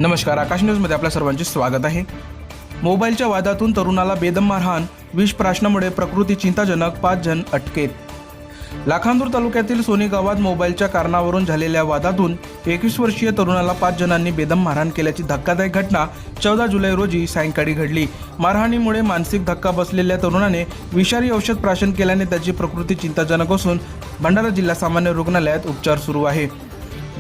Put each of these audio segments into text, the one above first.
नमस्कार, आकाश न्यूजमध्ये आपल्या सर्वांचे स्वागत आहे। मोबाईलच्या वादातून तरुणाला बेदम मारहाण, विष प्राशनामुळे प्रकृती चिंताजनक, 5 जण अटकेत। लाखांदूर तालुक्यातील सोनी गावात मोबाईलच्या कारणावरून झालेल्या वादातून 21 वर्षीय तरुणाला 5 जणांनी बेदम मारहाण केल्याची धक्कादायक घटना 14 जुलै रोजी सायंकाळी घडली। मारहाणीमुळे मानसिक धक्का बसलेल्या तरुणाने विषारी औषध प्राशन केल्याने त्याची प्रकृती चिंताजनक असून भंडारा जिल्हा सामान्य रुग्णालयात उपचार सुरू आहे।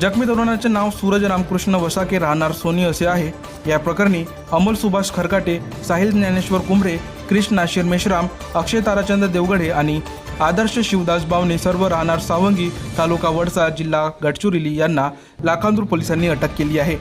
जखमी तरुणाचे नाव सूरज रामकृष्ण वसाके, राहणार सोनी असे आहे। या प्रकरणी अमोल सुभाष खरकाटे, साहिल ज्ञानेश्वर कुंभरे, कृष्ण नाशिर मेश्राम, अक्षय ताराचंद देवगडे आणि आदर्श शिवदास बावणे सर्व राहणार सावंगी, तालुका वडसा, जिल्हा गडचिरोली यांना लाखांदूर पोलिसांनी अटक केली आहे।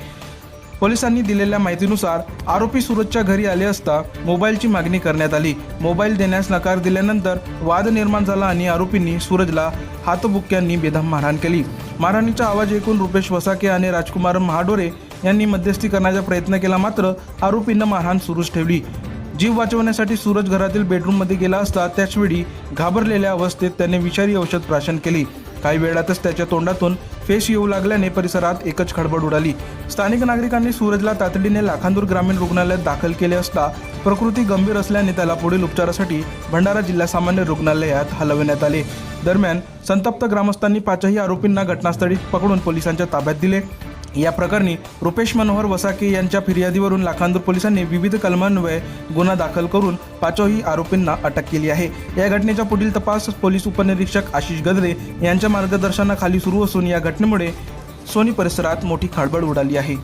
पोलिसांनी दिलेल्या माहितीनुसार आरोपी सूरजच्या घरी आले असता मोबाईलची मागणी करण्यात आली। मोबाईल देण्यास नकार दिल्यानंतर वाद निर्माण झाला आणि आरोपींनी सूरजला हातबुक्क्यांनी बेदम मारहाण केली। मारहाणीचा आवाज ऐकून रुपेश वसाके आणि राजकुमार महाडोरे यांनी मध्यस्थी करण्याचा प्रयत्न केला, मात्र आरोपींना मारहाण सुरूच ठेवली। जीव वाचवण्यासाठी सूरज घरातील बेडरूममध्ये गेला असता त्याचवेळी घाबरलेल्या अवस्थेत त्याने विषारी औषध प्राशन केली। काही वेळातच त्याच्या तोंडातून फेस येऊ लागल्याने परिसरात एकच खळबळ उडाली। स्थानिक नागरिकांनी सूरजला तातडीने लाखांदूर ग्रामीण रुग्णालयात दाखल केले असता प्रकृती गंभीर असल्याने त्याला पुढील उपचारासाठी भंडारा जिल्हा सामान्य रुग्णालयात हलवण्यात आले। दरम्यान संतप्त ग्रामस्थांनी 5ही आरोपींना घटनास्थळी पकडून पोलिसांच्या ताब्यात दिले। या प्रकरणी रुपेश मनोहर वसाके यांच्या फिर्यादीवरून लाखांदूर पोलिसांनी विविध कलमान्वये गुन्हा दाखल करून 5ही आरोपींना अटक केली आहे। या घटनेचा पुढील तपास पोलीस उपनिरीक्षक आशिष गद्रे यांच्या मार्गदर्शनाखाली सुरू असून या घटनेमुळे सोनी परिसरात मोठी खळबळ उडाली आहे।